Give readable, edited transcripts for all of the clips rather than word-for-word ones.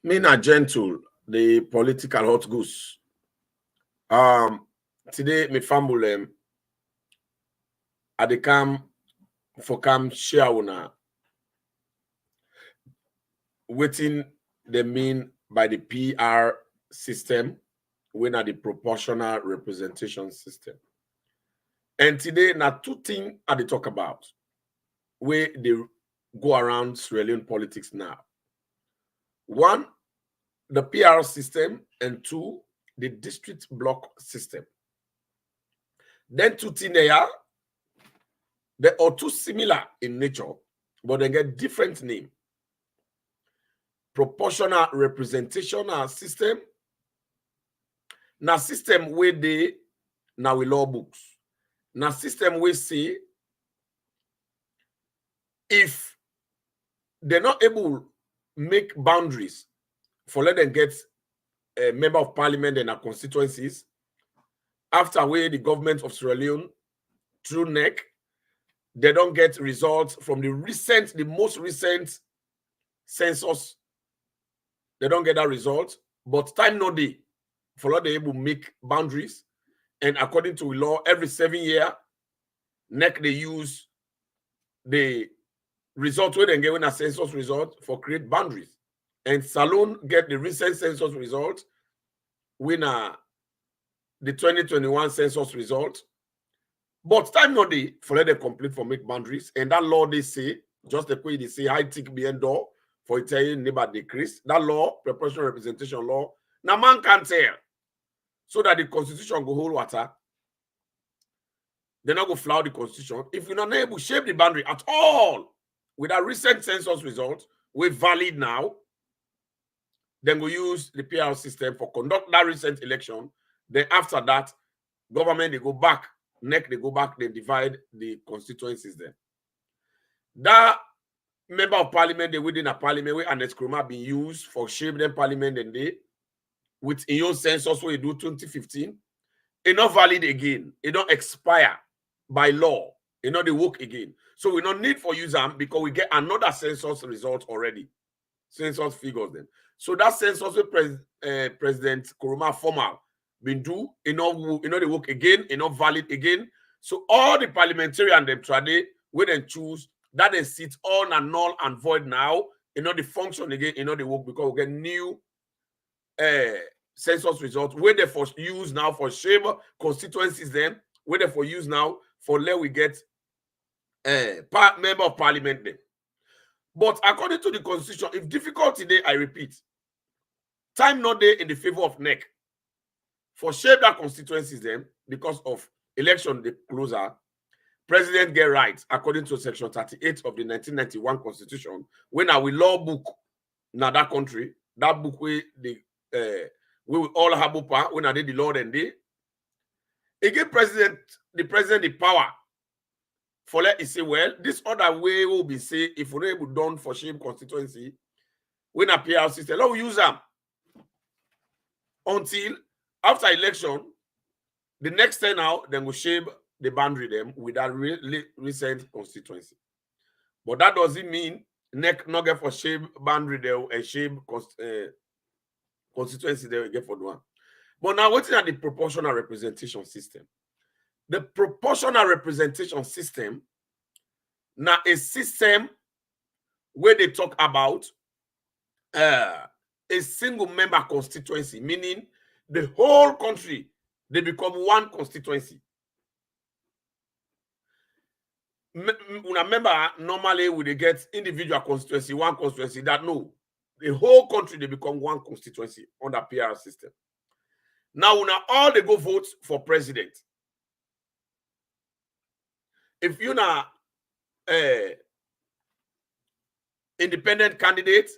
Me na gentle, the political hot goose. Today me family I dey come for come share una wetin they mean by the PR system, when are the proportional representation system. And today na two things I dey talk about where they go around Sierra Leone politics now. One, the PR system, and two, the district block system. Then two things they are two similar in nature, but they get different name. Proportional representational system. Na system where they now we law books. Na system we say if they're not able make boundaries for let them get a member of parliament in our constituencies, after where the government of Sierra Leone through NEC, they don't get results from the most recent census. They don't get that result, but time no day for let them able make boundaries. And according to law, every 7 years, NEC they use the result where they get when a census result for create boundaries. And Salone get the recent census result when the 2021 census result. But time no day for let them complete for make boundaries. And that law they say, just the way they say high tick behind door for Italian neighbor decrease. That law, proportional representation law, now man can't tell. So that the constitution go hold water. They're not going to flout the constitution. If you're not able to shape the boundary at all with a recent census result, we're valid now, then we use the PR system for conduct that recent election. Then after that, government, they go back, NEC, they go back, they divide the constituencies then. That member of parliament, they within a parliament where an Nkrumah been used for shaping them parliament and they, with in your census where you do 2015, it's not valid again. It don't expire by law. It not they work again. So we don't need for use them because we get another census result already. Census figures then. So that census with President Nkrumah formal been do, they work again, it not valid again. So all the parliamentarian them try we then choose that they sit all and null and void now. The function again, they work because we get new census results where they for use now for shape constituencies then where they for use now for let we get member of parliament then. But according to the constitution, if difficulty there, I repeat, time not there in the favor of NEC for shape that constituencies then because of election the closer, president get rights according to section 38 of the 1991 constitution when we law book now that country, that book where the we will all have when I did the law and they give the president the power for let it say, well, this other way will be say if we're able done for shape constituency, when a PR system, let we use them until after election, the next time out, then we shape the boundary them with that recent constituency. But that doesn't mean NEC not get for shape boundary there and shape constituency they will get for one. But now, what's at the proportional representation system? The proportional representation system now a system where they talk about a single member constituency, meaning the whole country, they become one constituency. Remember, normally we get individual constituency, one constituency, that no. The whole country, they become one constituency under PR system. Now all they go vote for president. If you're not independent candidate,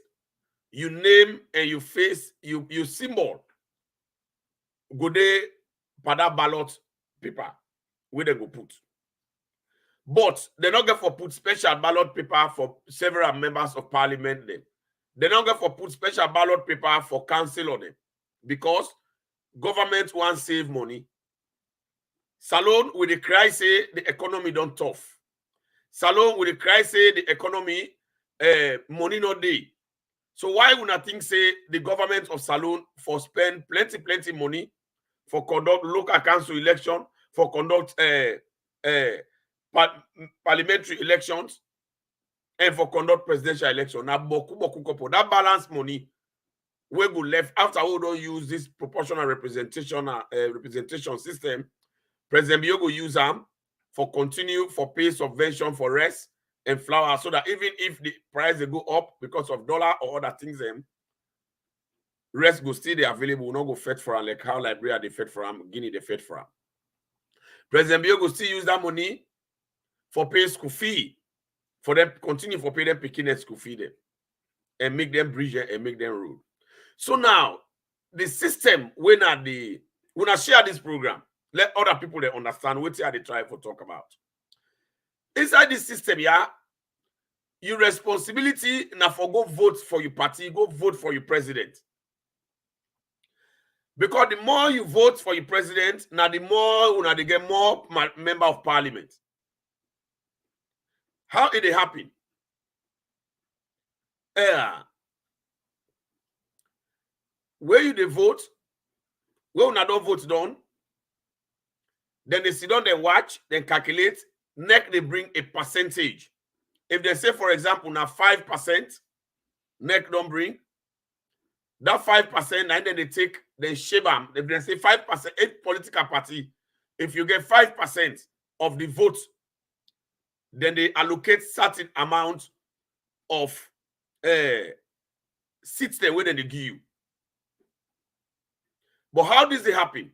you name and you face, you symbol, go there, for that ballot paper, where they go put. But they don't get for put special ballot paper for several members of parliament then. They don't get for put special ballot paper for council on them because government wants save money. Salone with the cry say the economy don't tough. Salone with the cry say the economy money not day. So why would I think say the government of Salone for spend plenty money for conduct local council election, for conduct parliamentary elections, and for conduct presidential election? Now, that balance money we go left after we don't use this proportional representation system. President Biogo use them for continue for pay subvention for rice and flour, so that even if the price they go up because of dollar or other things, rest go still they available, will not go fed for them like how Liberia they fed for them, Guinea they fed for them. President Biogo still use that money for pay school fee, for them continue for pay them picking school fee them, and make them bridge and make them road. So now the system when I share this program, let other people they understand what they try to talk about. Inside this system, yeah, your responsibility now for go vote for your party, go vote for your president. Because the more you vote for your president, now the more they get more member of parliament. How did it happen? Where you they vote, where una don't vote done, then they sit down, they watch, then calculate, neck they bring a percentage. If they say, for example, now 5%, neck don't bring, that 5%, and then they take, then shave them. If they say 5%, 8 political party, if you get 5% of the vote, then they allocate certain amount of seats there where they give you. But how does it happen?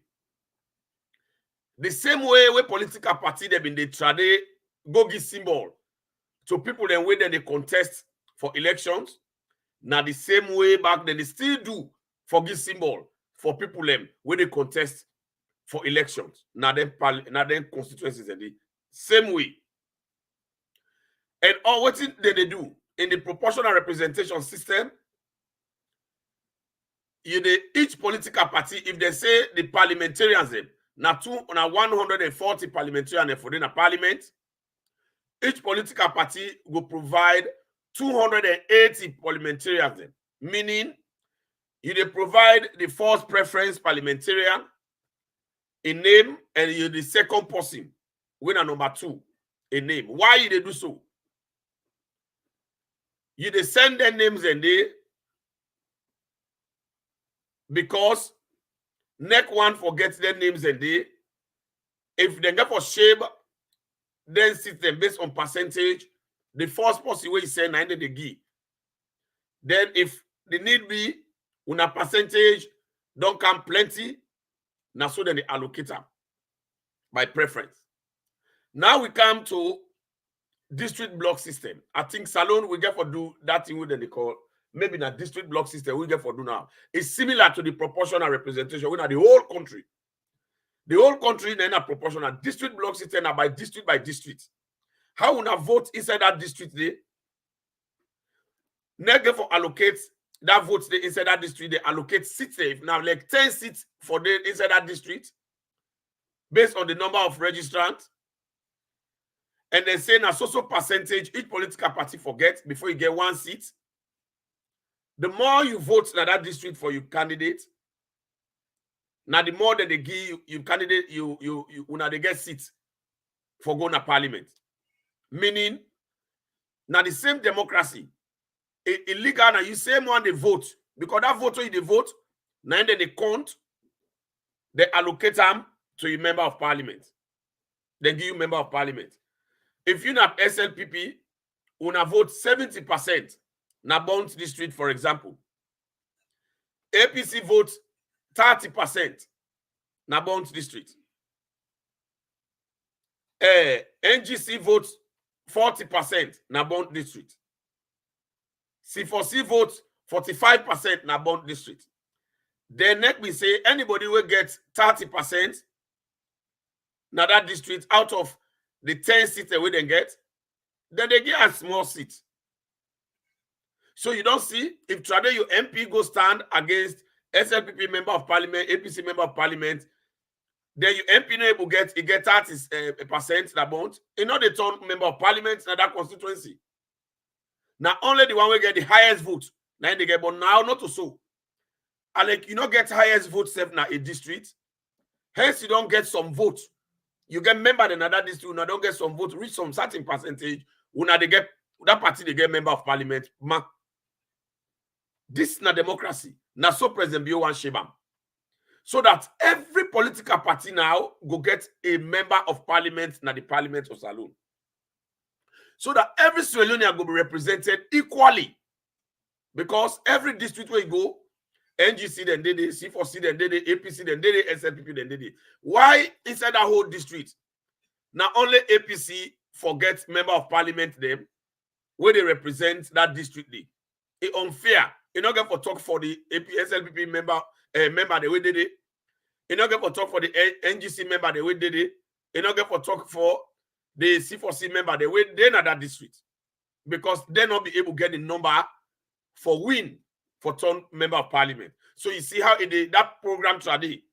The same way where political party they've been they trade go give symbol to people then where they contest for elections. Now the same way back then they still do for give symbol for people them where they contest for elections. Now then constituencies and the same way. And all what did they do in the proportional representation system? Each political party, if they say the parliamentarians, now 140 parliamentarians for the parliament, each political party will provide 280 parliamentarians, meaning they provide the first preference parliamentarian a name, and you the second person, winner number 2, a name. Why they do so? They send their names and they, because neck one forgets their names and they, if they get for shape, then system based on percentage, the first person where you send 90 they give. Then if the need be, when a percentage don't come plenty, now so then they allocate them by preference. Now we come to district block system. I think Salone we get for do that thing that they call maybe the district block system we get for do now. It's similar to the proportional representation. We know the whole country. The whole country then a proportional district block system are by district. How we vote inside that district there? Next for allocate that votes there inside that district, they allocate seats there. Now like 10 seats for the inside that district based on the number of registrants. And they say now so percentage each political party forgets before you get 1 seat. The more you vote in that district for your candidate, now the more that they give you candidate, now they get seats for going to parliament. Meaning, now the same democracy, illegal now you same one they vote because that vote you they vote, now then they count, they allocate them to a member of parliament. They give you member of parliament. If you have SLPP, you vote 70%. Na Bounce district, for example. APC votes 30%. Na Bounce district. NGC votes 40%. Na Bounce district. C4C votes 45%. Na Bounce district. Then next we say anybody will get 30%. Na that district out of the 10 seats that we then get, then they get a small seat. So you don't see if today your MP go stand against SLPP member of parliament, APC member of parliament, then your MP no able get 30% that amount. You know the turn member of parliament in that constituency. Now only the one will get the highest vote Now they get, but now not to so. And like you don't get highest vote safe now a district. Hence, you don't get some votes. You get member in another district, you don't get some votes, reach some certain percentage. Una they get that party, they get member of parliament. Ma. This is not democracy. Now so President Bio want Shebam. So that every political party now go get a member of parliament na the parliament of Salon. So that every Sierra Leonean will be represented equally. Because every district where you go, NGC then did it, C4C then did it, APC then did it, SLPP then did it. Why inside that whole district? Now only APC forget member of parliament them where they represent that district. It's unfair. You don't get for talk for the SLPP member the way they did it. You don't get for talk for the NGC member the way they did it. You don't get for talk for the C4C member the way they know that district. Because they not be able to get the number for win for turn member of parliament. So you see how that program today,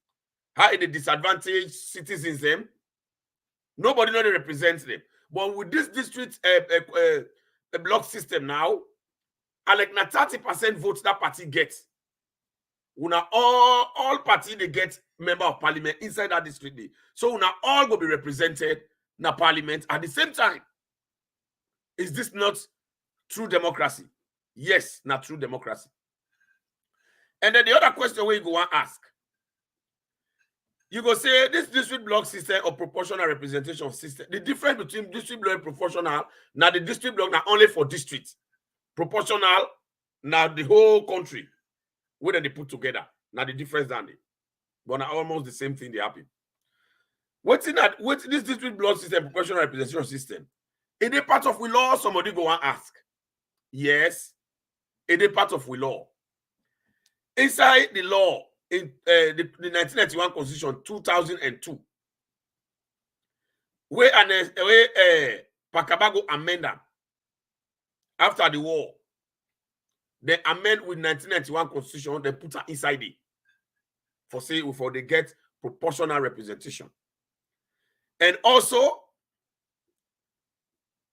how it disadvantaged citizens them. Nobody know they represent them. But with this district block system now, and like na 30% votes that party gets. Una all party they get member of parliament inside that district. So una all will be represented in parliament at the same time. Is this not true democracy? Yes, not true democracy. And then the other question where you go and ask, you go say this district block system or proportional representation system. The difference between district block and proportional, now the district block now only for districts. Proportional, now the whole country, where they put together. Now the difference than it. But now almost the same thing they happen. What's this district block system, proportional representation system? Is it part of we law? Somebody go and ask. Yes, it is part of we law. Inside the law, in the 1991 Constitution 2002, where Pakabago amended after the war, they amend with 1991 Constitution, they put her inside it for they get proportional representation. And also,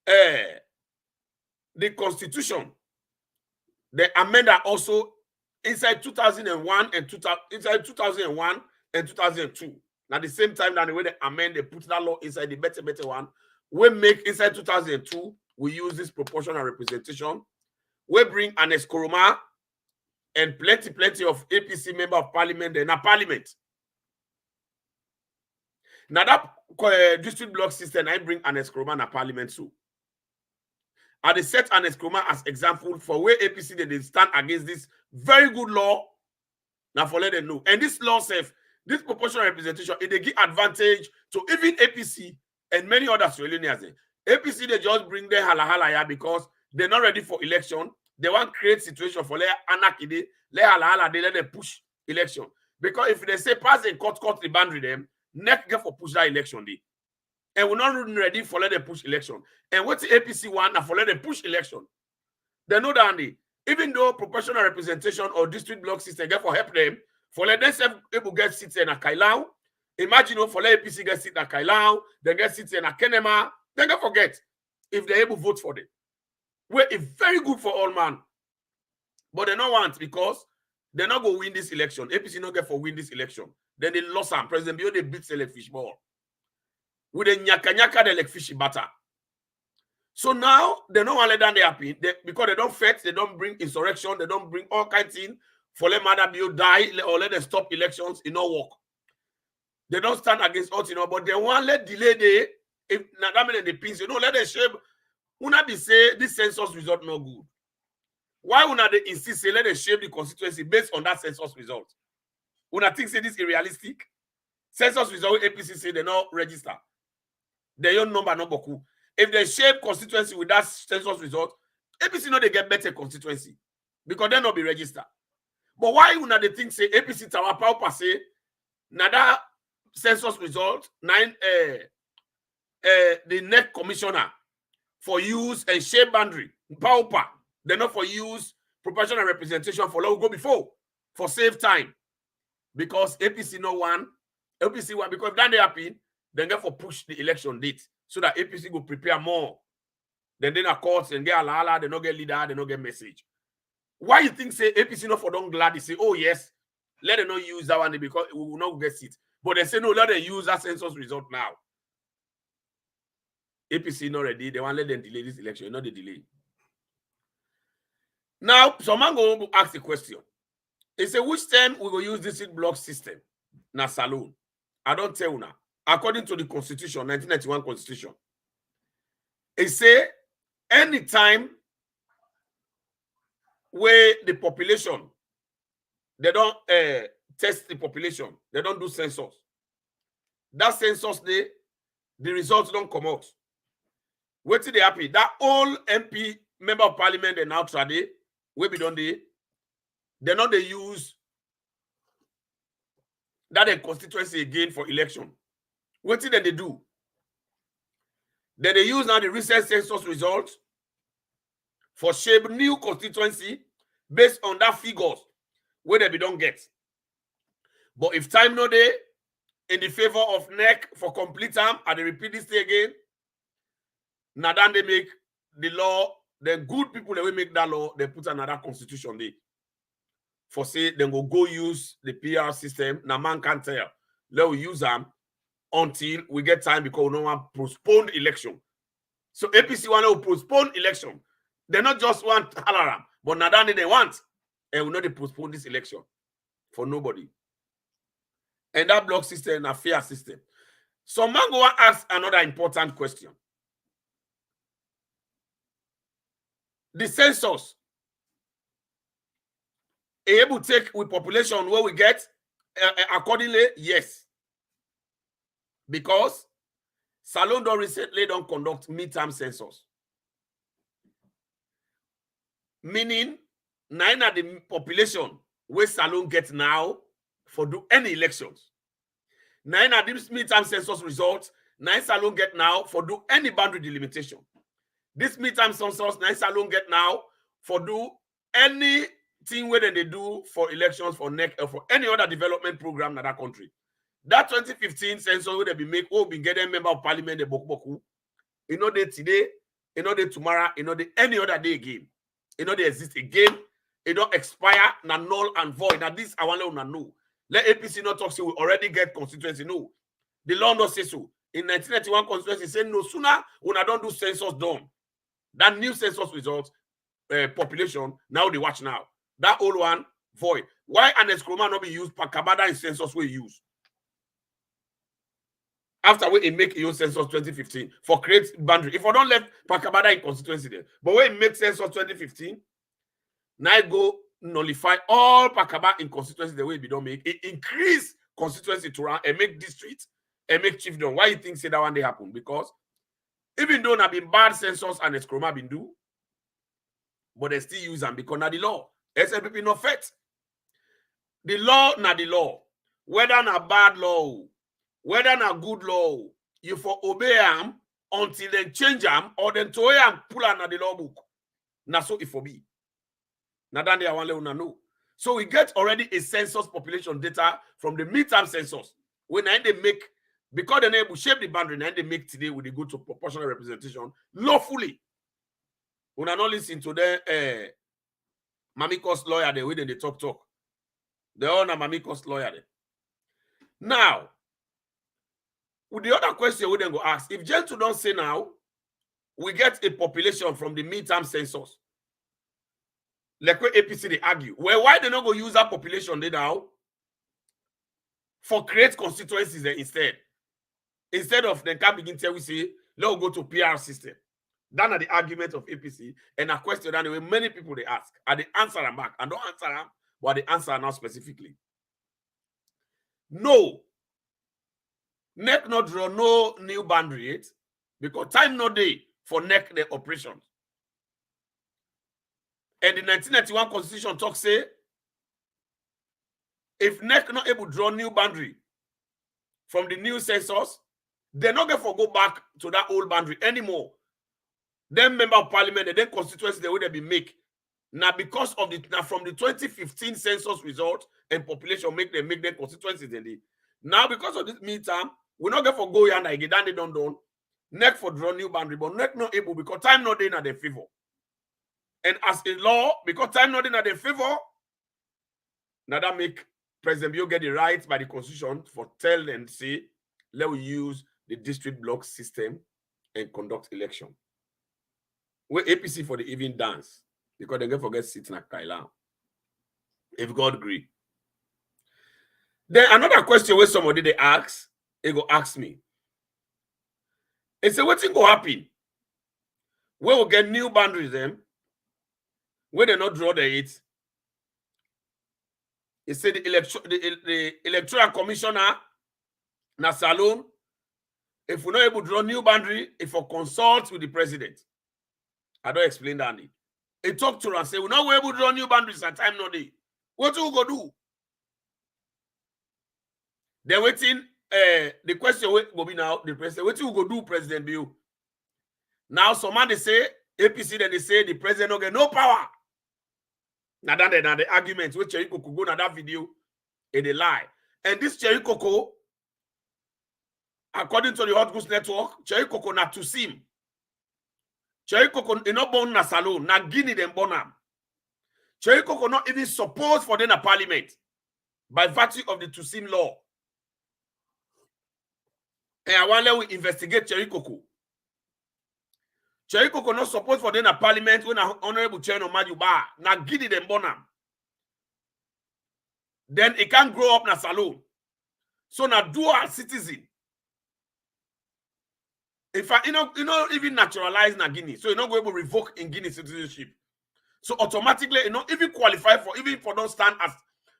the Constitution, the amendment also inside 2001 and 2001 and 2002. Now the same time that the way they amend, they put that law inside the better one. We make inside 2002, we use this proportional representation. We bring an Eskoroma and plenty of APC member of parliament in a parliament. Now that district block system, I bring an Eskoroma in a parliament too. And they set an Eskroma as example for where APC they stand against this very good law. Now for let them know. And this law says this proportional representation, it they give advantage to even APC and many other Sierra Leoneans. APC they just bring their hala because they're not ready for election. They want to create situation for their anarchy. Let hala they let them push election. Because if they say pass and cut the boundary them, next get for push that election day. And we're not ready for let them push election. And what's the APC want for let them push election? They know that even though proportional representation or district block system get for help them, for let them able get seats in a Kailau. Imagine for let APC get seats in a Kailau, then get seats in a Kenema, then don't forget if they're able to vote for them. Well, it's very good for all man. But they don't want because they're not going to win this election. APC not get for win this election. Then they lost some. President Bio they beat select fishball. With the nyaka they like fishy butter. So now they don't want to let them happen because they don't fight, they don't bring insurrection, they don't bring all kinds of things for let Mother Bio die or let them stop elections. It not work. They don't stand against us, but they want let delay the if that mean the pins, let them shape. Una be say this census result no good. Why una they insist say let them shape the constituency based on that census result? Una think say this is realistic? Census result APC say they not register. Their own number no boku. If they shape constituency with that census result, APC know they get better constituency because they not be registered. But why una they think say APC Tawa Paupa say na that census result the net commissioner for use and shape boundary Paupa they not for use proportional representation for long go before for save time because APC no one APC one because if that they happen. Then get for push the election date so that APC will prepare more. Then a court and get a lala, they don't get leader, they don't get message. Why you think say APC not for don't glad? They say, oh yes, let them not use that one because we will not get it. But they say no, let them use that census result now. APC not ready. They want to let them delay this election. Not the delay. Now, someone go ask the question. They say, which time we will use district block system? Na saloon. I don't tell you now. According to the Constitution, 1991 Constitution, it say anytime where the population, they don't test the population, they don't do census. That census day, the results don't come out. Wait till they happy. That all MP member of parliament and now trade, where be done they not they use that constituency again for election. What did they do? Then they use now the recent census results for shape new constituency based on that figures where they don't get. But if time no day in the favor of NEC for complete term, and they repeat this thing again, now then they make the law, the good people that will make that law, they put another constitution there. For say then go use the PR system. Now man can't tell. Let we use them until we get time because no one postponed election. So APC want to postpone election. They not just want alarm, but now they want. And we know they postpone this election for nobody. And that block system, a fair system. So man go ask another important question. The census able to take with population where we get accordingly, yes. Because Salon don't recently don't conduct midterm census. Meaning, 9 of the population where Salon get now for do any elections. 9 of these midterm census results, 9 Salon get now for do any boundary delimitation. This midterm census, 9 Salon get now for do anything where they do for elections for NEC or for any other development program in that country. That 2015 census where they be make, be getting member of parliament, the Boku. You know they today, you know they tomorrow, you know they any other day again. You know they exist again. It don't expire, na null and void. Now this I want to know. Let APC not talk, say we already get constituency. No. The law not say so. In 1991 constituency say no sooner when I don't do census done. That new census results population, now they watch now. That old one, void. Why an escroma not be used? Pakabada in census we use. After we make your census 2015 for create boundary. If I don't let Pakabada in constituency there, but when it make census 2015, now I go nullify all Pakaba in constituency the way we don't make it increase constituency to run and make district and make chiefdom. Why you think say that one day happen? Because even though not been bad census and escroma been do, but they still use them because now the law. SLPP not fit. The law not the law. Whether not bad law, whether not good law, you for obey them until they change them or then to them pull out the law book. Now so it for be. Now then they are one to know. So we get already a census population data from the midterm census. When they make, because they will shape the boundary, now they make today with the go to proportional representation lawfully. When I not listen to the Mamikos lawyer, the way they talk. They all are Mamikos lawyer. Now, with the other question we then go ask, if Gentle don't say now, we get a population from the midterm census. Like where APC they argue. Well, why they not go use that population they now for create constituencies there instead? Instead of they can begin tell we say, let's go to PR system. That are the argument of APC and a question that way many people they ask. And they answer them back. And don't answer them, but they answer now specifically. No. NEC not draw no new boundary yet because time no day for NEC the operations. And the 1991 Constitution talk say if NEC not able to draw new boundary from the new census, they're not going to go back to that old boundary anymore. Then member of parliament, and then constituency the way they be make. Now because of the now from the 2015 census result and population make them constituencies in the now because of this midterm, we're not going to go and again they don't NEC for draw new boundary, but NEC not able because time not in at their favor. And as a law, because time not in the favor, now that make President Bio get the right by the constitution for tell and say, let we use the district block system and conduct election. We APC for the evening dance because they get forget sitting at Kaila. If God agree. Then another question where somebody they ask, they go ask me. They say, what thing go happen? We will get new boundaries them. Where they not draw the it. He said the electoral commissioner na salon. If we're not able to draw new boundary, if we consult with the president. I don't explain that. He talk to us and say, we're not able to draw new boundaries at time no day. What do we go do? They're waiting. The question will be now, the president, what do we go do, President Bill? Now, some man they say, APC, then they say the president don't get no power. Now that the argument which Cherry Coco go na that video, it a lie. And this Cherry Coco, according to the Hot Goose Network, Cherry Coco na to sim. Cherry Coco is not born na salon, na Guinea them born am. Cherry Coco not even supposed for them a parliament by virtue of the Tusim law. And I want to investigate Cherry Coco. Cherry Coco not supposed for them a parliament when a honorable chair no Majuba na Guinea them born am. Then it can grow up na salon. So na dual citizen. In fact, you know even naturalize na Guinea, so you're not going to revoke in Guinea citizenship. So automatically, you know, even qualify for, even for don't stand as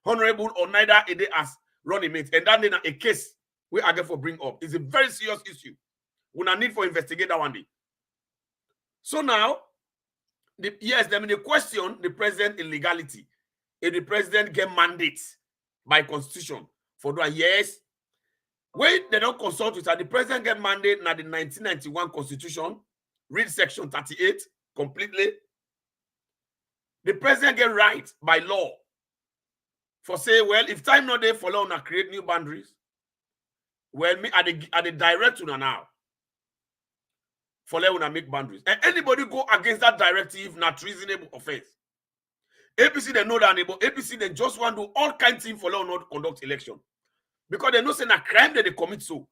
honorable or neither a day as running mate. And that then a case we are going for bring up. It's a very serious issue. We not need for investigate that one day. So now, the question the president illegality. If the president get mandates by constitution for doing yes. When they don't consult with her, the president get mandate na the 1991 constitution, read section 38 completely. The president get right by law for say, well, if time not there for law to create new boundaries, well, me at the direct una now for let una make boundaries. And anybody go against that directive, not reasonable offense. APC they know that, but APC they just want to do all kinds of things for law not conduct election. Because they know say na crime that they commit so.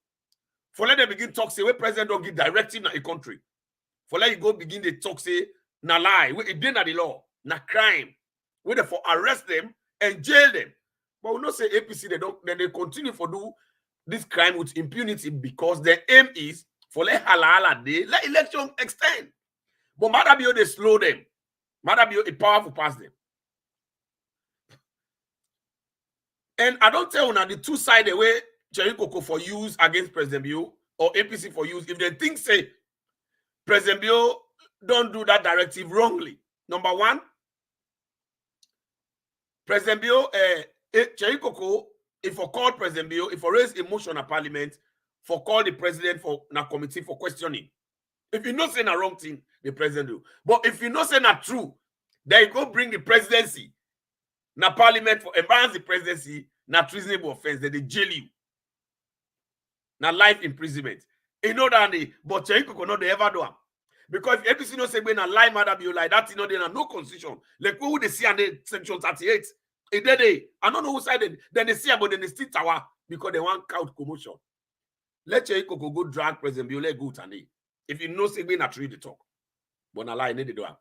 For let them begin talk say, where president don't give directive na a country. For let you go begin the talk say, na lie, it did not the law, na crime. We therefore arrest them and jail them. But we not say APC, they continue for do this crime with impunity because their aim is for let halala day, let election extend. But Madabio, they slow them. Madabio, a powerful pass them. And I don't tell you now the two-sided way Cherry Coco for use against President Bio or APC for use. If they think say President Bio don't do that directive wrongly. Number one, President Bio, Cherry Coco, if for call President Bio, if for raise emotion at Parliament, for call the president for na committee for questioning. If you not say a wrong thing, the president do. But if you not say not true, then you go bring the presidency. Na Parliament for embarrass the presidency, na treasonable offense, then they jail you. Na life imprisonment. You know that, but Cherry Coco not they ever do am. Because if APC no say when a lie matter be like that, you know, they are no constitution. Like who they see and they section 38. It they I don't know who side then they see about then they still tower because they want count commotion. Let Cherry Coco go drag President Biole go and if you know say when a tree the talk. But na lie they do am.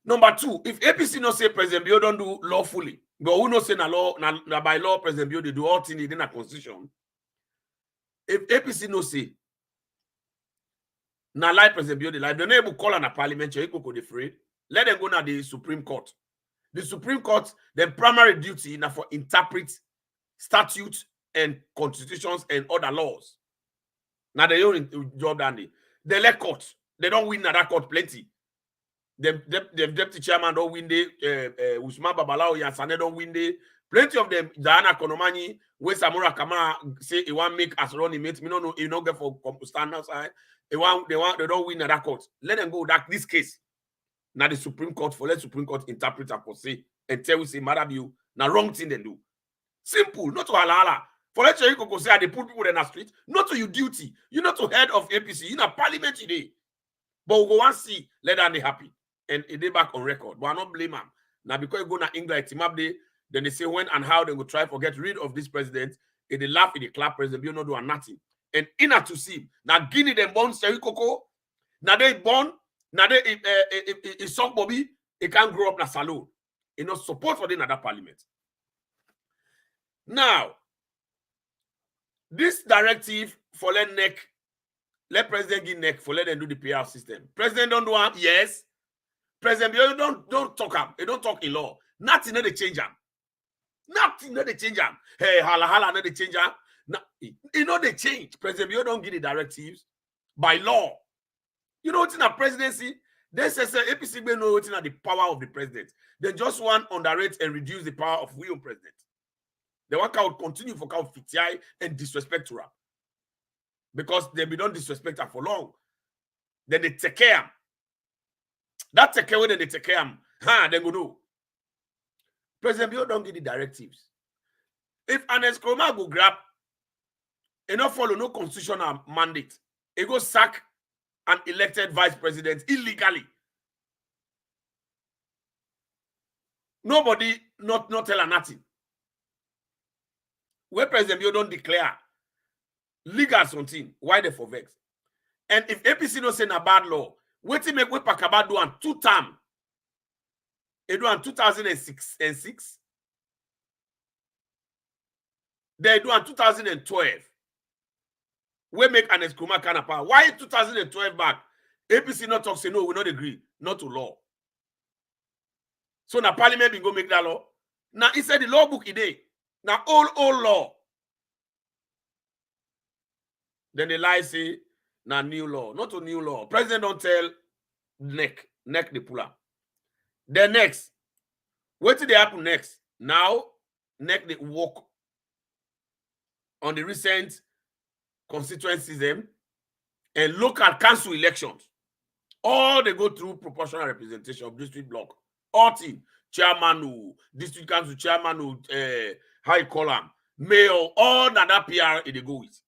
Number two, if APC no say President Bio don't do lawfully, but who no say na law, na by law President Bio they do all things in a constitution. If APC no say na lie President Bio they lie, they're not able to call on a parliament, Cherry Coco they free. Let them go na the Supreme Court. The Supreme Court, their primary duty na for interpret statutes and constitutions and other laws. Now they own job dandy. They let court. They don't win that court plenty. The deputy chairman don't win the Usman Babalao Yansane don't win the plenty of them. Diana Konomani, where Samura Kamara say he want make as running mate. Me no know you not get for stand outside. They don't win that court. Let them go that this case. Now the Supreme Court for let Supreme Court interpret and say and tell we say madam you now wrong thing they do. Simple, not to halala. For let Cherry Coco say they put people in the street, not to your duty. You're not to head of APC, you're not parliament today. But we go and see, let that be happy. And it is back on record. But I not blame them. Now, because you go to England, team up there, then they say when and how they will try to get rid of this president. If they laugh, if they clap, president, you not do nothing. And inner to see. Now, Guinea, them born Seri Coco. Now they born, now they Sok Bobby, it can't grow up in a salon. You know, support for the another parliament. Now, this directive for let president give neck for let them do the PR system. President don't do them, yes. President, you don't talk up. You don't talk in law. Nothing they change them. Nothing they change them. Hey, hala they change them. No, you know they change. President, you don't give the directives by law. You know what's in a presidency? They say APC may know what's in the power of the president. They just want to underrate and reduce the power of William president. They want to continue for count fitiai and disrespect to her. Because they be don't disrespect her for long. Then they take care. That take care when they take care. Then go do. President Bio don't give the directives. If an Eskroma go grab and not follow no constitutional mandate, it go sack an elected vice president illegally. Nobody not tell her nothing. Where President Bio don't declare legal something, why they for vex? And if APC don't say a bad law, wait till make we Pakaba do on 2 terms. They do on 2006 and 6. They do on 2012. We make an Eskroma kind of power. Why 2012 back? APC not talk say no, we not agree, not to law. So now parliament will go make that law. Now he said the law book today. Now all law. Then the lie say now new law, not a new law. President don't tell neck the puller. Then next, what did they happen next? Now neck they work on the recent constituencies and local council elections. All they go through proportional representation of district block. All team, chairman, district council chairman, how you call them, mayor, all that PR they go with.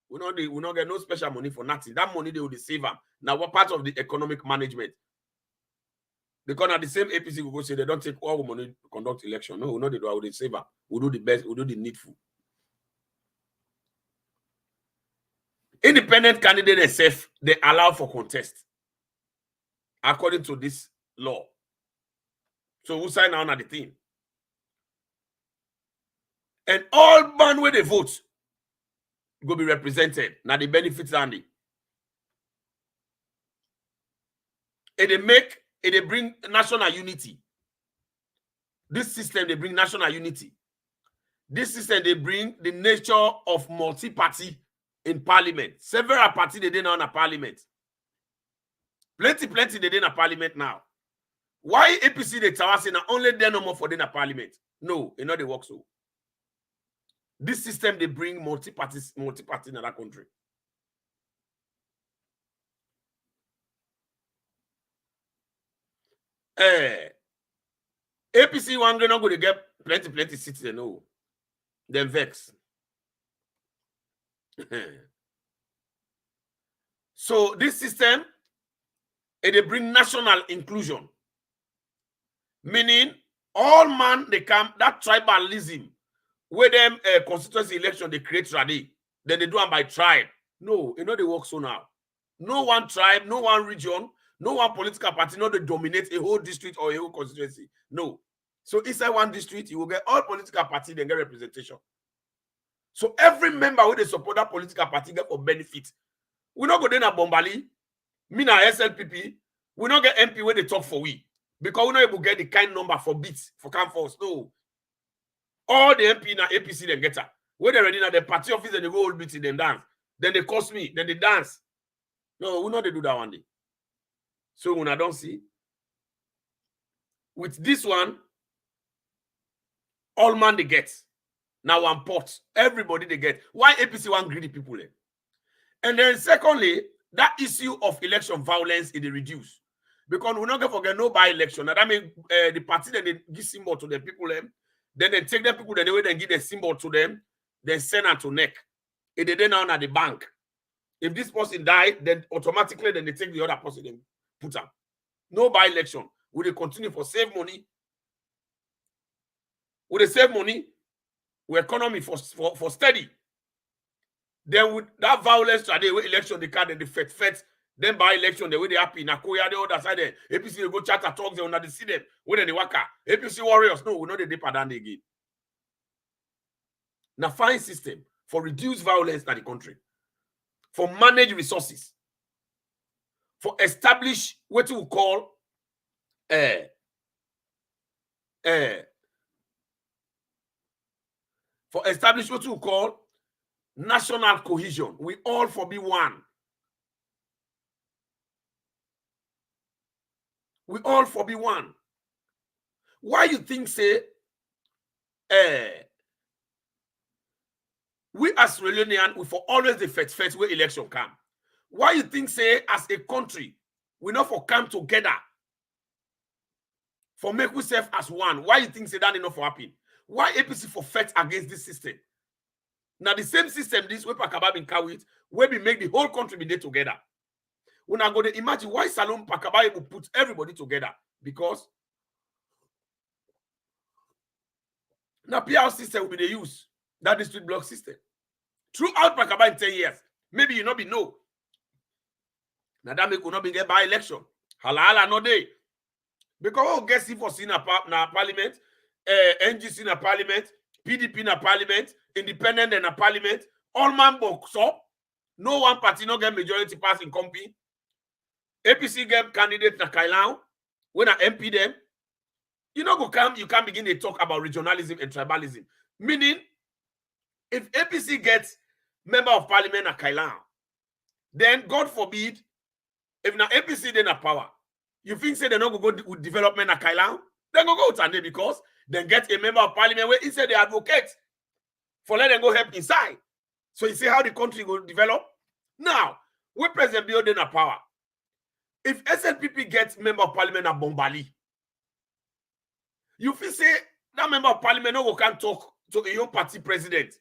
We not get no special money for nothing. That money they will save them. Now what part of the economic management? Because at the same APC will go say they don't take all the money to conduct election. No, we know they do. They save them. We do the best. We do the needful. Independent candidate themselves, they allow for contest according to this law. So who sign on at the thing? And all man where they vote go be represented. Now the benefits and they bring national unity. This system they bring national unity. This system they bring the nature of multi-party in parliament. Several parties they did now in a parliament. Plenty they did in a parliament now. Why APC they tell us now only they no more for in a parliament? No, it not they work so. This system they bring multi-party in that country. APC one not going to get plenty seats they know. Then vex. So this system they bring national inclusion, meaning all man they come that tribalism where them constituency election they create ready, then they do them by tribe. No, you know they work so now. No one tribe, no one region, no one political party, not they dominate a whole district or a whole constituency. No. So inside one district, you will get all political parties then get representation. So every member who they support that political party get for benefit. We not go there na Bombali, me na SLPP, we not get MP where they talk for we. Because we not able to get the kind number for beats, for campus. No. All the MP na APC then get her. When they're ready now, the party office and they go hold meeting, then dance. Then they cost me, then they dance. No, we know they do that one day. So when I don't see, with this one, all man they get. Now one pot, everybody they get. Why APC want greedy people? And then secondly, that issue of election violence is reduced. Because we're not going to forget no by-election. That means the party that they give symbol to the people, then they take the people, then they give the symbol to them, then send her to neck. It they now at the bank. If this person died, then automatically then they take the other person and put them. No by-election. Will they continue for save money? Will they save money? Will economy for steady? Then with that violence today, where election they can the fet, then by election the way they happy na koya the other side there. APC they go chat talks they wanna see them when they waka. APC warriors no, we know they deeper than again. Now find system for reduce violence in the country, for manage resources, for establish what we call for establish what we call national cohesion. We all for be one. We all for be one. Why you think say we as Reunion we for always the first where election come? Why you think say as a country we not for come together for make we serve as one? Why you think say that enough for happen? Why APC for fight against this system? Now the same system this way Pakaba been carried where we make the whole country be there together. When I go to imagine why Salom Pakaba will put everybody together, because now PR system will be the use that district block system throughout Pakaba in 10 years. Maybe you not be know. Now that make you not be get by election. Halala no day. Because oh guess if for na parliament, NGC na parliament, PDP na parliament, independent na parliament, all man box up. No one party no get majority pass in company. APC get candidate na Kailan, when a MP them, you know go come, you can begin to talk about regionalism and tribalism. Meaning, if APC gets member of parliament na Kailan, then God forbid, if na APC then a power, you think say they not go with development na Kailan, then go Tande because then get a member of parliament where he said they advocate for let them go help inside. So you see how the country will develop? Now, we President building a power. If SNPP gets member of parliament at Bombali, you feel say that member of parliament no can talk to a young party president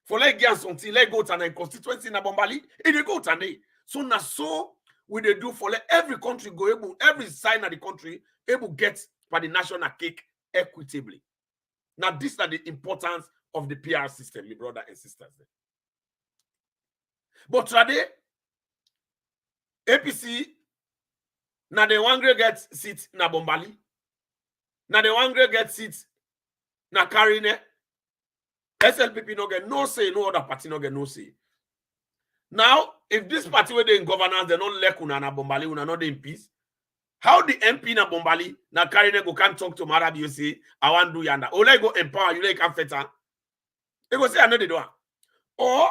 for like get something, let go to an constituency in Bombali, it go to. So now so we they do for let every country go able, every side of the country able get for the national cake equitably. Now this is the importance of the PR system, my brother and sisters. But today, APC now the one get seat na Bombali. Now the one get seat na Karine. SLPP no get no say, no other party no get no say. Now, if this party where they in governance, they don't let una na Bombali, una not in peace. How the MP na Bombali na Karine go can talk to Marabi, you say, I want to do yanda. Or let go empower you like feta. They go say I know they do. Or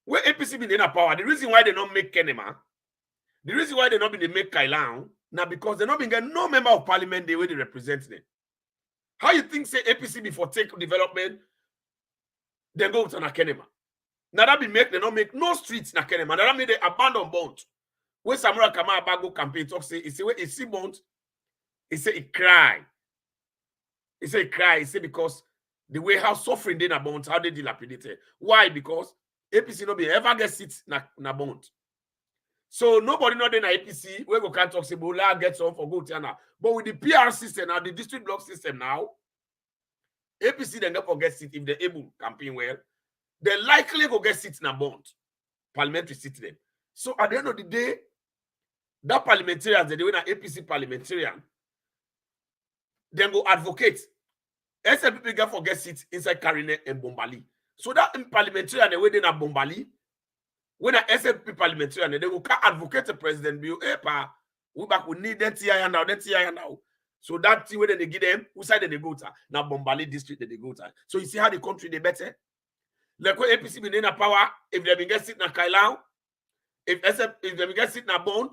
where APC been in a power, the reason why they don't make Kenema, the reason why they not been they make Kailan, now because they not been getting no member of parliament the way they represent them. How you think say APC before take development, then go to Nakenema? Now that be make they not make no streets in Nakenema. Now that mean they abandon bond. When Samura Kama Abago campaign talk say, he say where he see bond, he say he cry. He say he cry. He say because the way how suffering they na bond, how they dilapidated. Why? Because APC no be ever get seats na bond. So nobody know then APC we go can't talk say Bola get some for good now. But with the PR system now, the district block system now, APC then not get seat if they're able campaign well, they likely go get seats in a bond, parliamentary seat then. So at the end of the day, that parliamentarians they win an APC parliamentarian, then go advocate. SLPP get forget seats inside Karine and Bombali. So that in parliamentarian they win at Bombali. When a SLP parliamentarian, they will advocate the president, be we need that here now. So that thing where they give them, who side they go to? Now Bombali district they go to. So you see how the country they better? Like when APC been in a power, if they been get sit na Kailan, if they been get sit na Bond,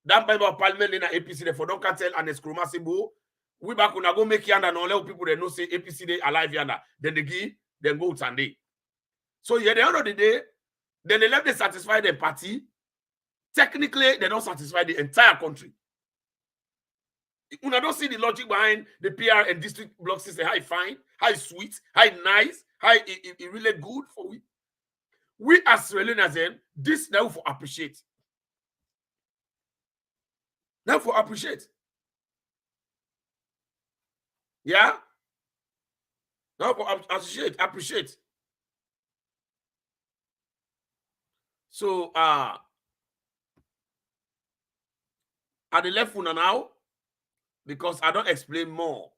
that member of parliament in a APC they for don't tell and escroma symbol, we back when I go make yanda and all the people they know say APC they alive yanda, then they give, then go to Sunday. So yeah, at the end of the day, then they let them satisfy their party. Technically, they don't satisfy the entire country. When I don't see the logic behind the PR and district block system, how it fine, how it sweet, how it nice, how it really good for we. We as Sierra Leoneans, this now for appreciate. Now for appreciate. Yeah? Now for appreciate. So at the left one now, because I don't explain more.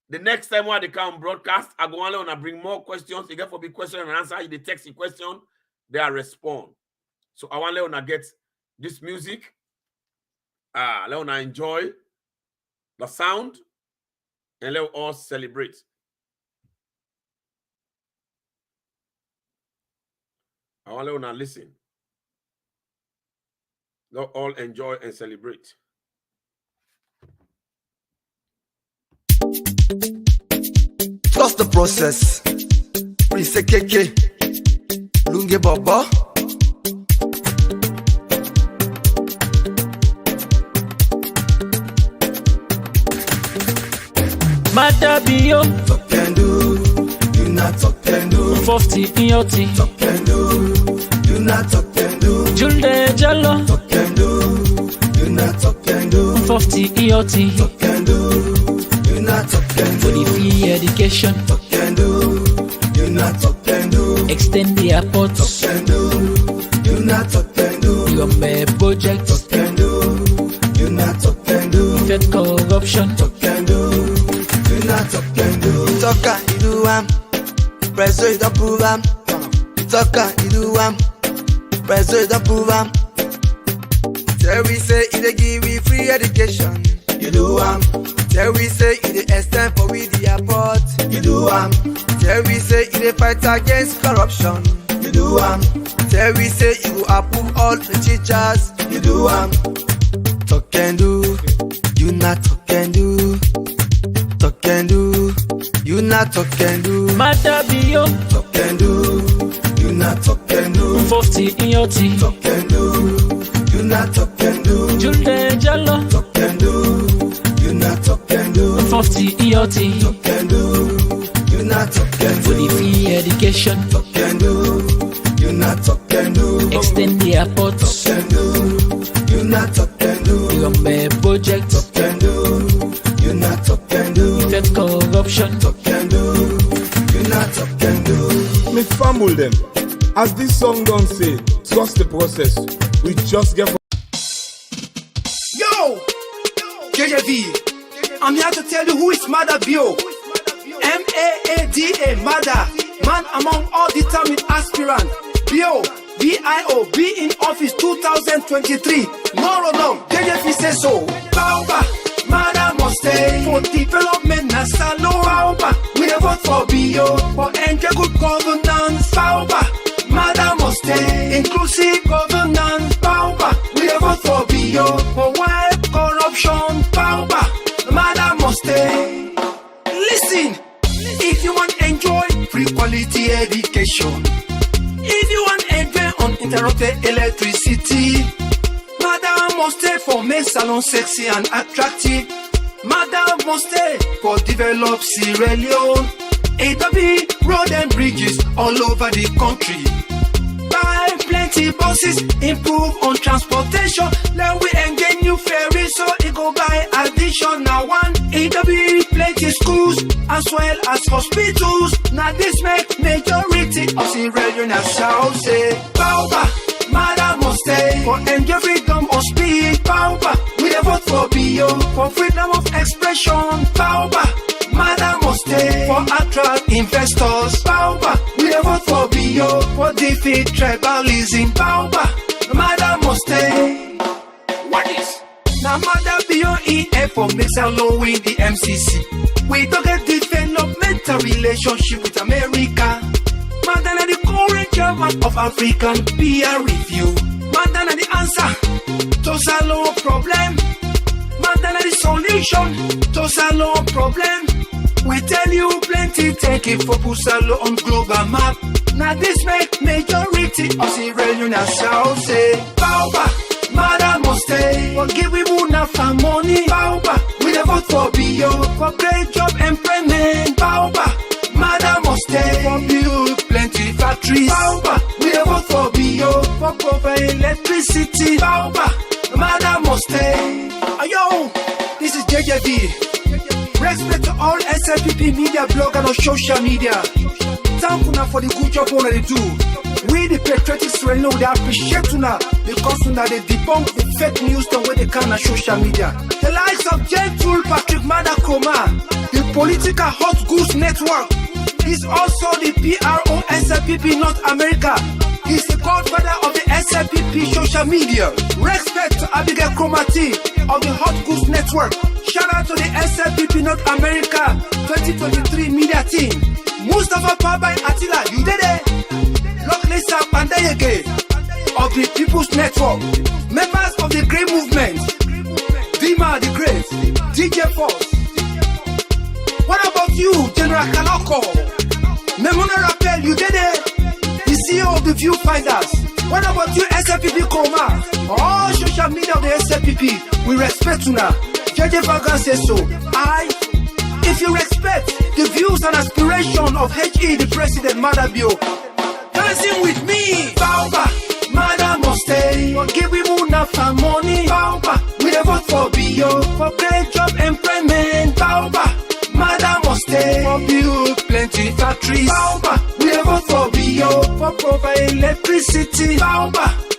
The next time when they come broadcast, I go on and bring more questions. You get for big question and answer. If they text the question, they are respond. So I want to get this music. Let us enjoy the sound and let us celebrate. I want to listen. Let all enjoy and celebrate. Trust the process. Prince Keke, Lunge Baba. Madabio, Talk and do, you not talk and do. 50 in your tea. Talk and do, you not talk and do. Julde Jello, Talk and do, you not talk and do. 50 in your tea. Talk and do, you not talk and For do. the free education, Talk and do, you not talk and do. extend the airports. Talk and do, you not talk and do. Your project, Talk and do, you not talk and do. fed corruption. Talk and do, you not talk and do. Talk and you do press it up, prove Talk and you do press it up, prove Tell we say it give we free education. You do Tell we say it extend for we the airport. You do Tell we say it fight against corruption. You do Tell we say you will approve all the teachers. You do Talk and do, you not talk and do. Talk and do, you not talk and do. Madabio, Talk and do, you not talk and do. 50 in your tea. Talk and do, you not talk and do. Julde Jello, Talk and do, you not talk and do. 50 in your tea. Talk and do, you not talk and For the do. free education, Talk and do, you not talk and do. extend the airports. Talk and do, you not talk and do. Your project, Talk and do, you not talk and do. fed corruption. Talk and do, you not talk and do. Me fumble them. As this song don't say, trust the process. We just get. Yo! JJV, I'm here to tell you who is Madabio. M-A-A-D-A, Mada. Man among all determined aspirants. Bio, B-I-O, be in office 2023. No, JJV says so. Bauba, Mada must stay. For development, Nasalo. Bauba, we dey vote for Bio. For enjoy good governance. Bauba, Mada must stay. Inclusive governance. Bauba, we dey vote for Bio. For wipe corruption. Bauba, Mada must stay. Listen, if you want enjoy free quality education, if you want enjoy uninterrupted electricity, Madam must stay for make salon sexy and attractive. Madam must stay for develop Sierra Leone. A.W. road and bridges all over the country. Buy plenty buses, improve on transportation. Let we engage new ferries so it go by additional one. A.W. plenty schools as well as hospitals. Now this make majority of Sierra Leoneans shall say, Bauba, Madam must stay for enjoy freedom of speech. Bauba, we dey vote for Bio for freedom of expression. Bauba, Madam must stay for attract investors. Bauba, we dey vote for Bio for defeat tribalism. Bauba, Madam must stay. What is? Now Madam Bio EF for makes allowing the MCC. We don't get developmental relationship with America. Madam are the current chairman of African peer review. Madam are the answer to solve problem. Madam are the solution to solve problem. We tell you plenty, take it for Pusalo on global map. Now this make majority of Sierra Leoneans shall say, Bauba, Madam must stay. For give we Muna for money. Bauba, we dey vote for Bio for great job employment. Bauba, Madam must stay for build plenty factories. Bauba, for provide electricity. Bauba, man must stay. Yo, this is JJV. Respect to all SLPP media bloggers on social media. Thank you for the good job on they do. We the patriotics really know they appreciate you now because now they debunk the fake news the way they can on social media. The likes of Gentle Patrick Madakroma, the political hot goose network, is also the PRO SLPP North America. He's the godfather of the SLPP social media. Respect to Abigail Kromati of the Hot Goose Network. Shout out to the SLPP North America 2023 media team. Mustafa Pabai Attila, you did it. Lisa Pandayege of the People's Network, members of the Grey Movement, Dima the Great, DJ Force. What about you, General Kaloko? Memona Rappel, you did it. The CEO of the Viewfinders. What about you, SLPP Koma? All social media of the SLPP, we respect you now. JJ Vagan says so. If you respect the views and aspiration of HE, the President Madabio, dancing with me, Bauba, man must stay. Give we Muna for money, Bauba. We dey vote for Bio, for great job employment, Bauba, man must stay. For build plenty factories, Bauba. We dey vote for Bio, for provide electricity, Bauba.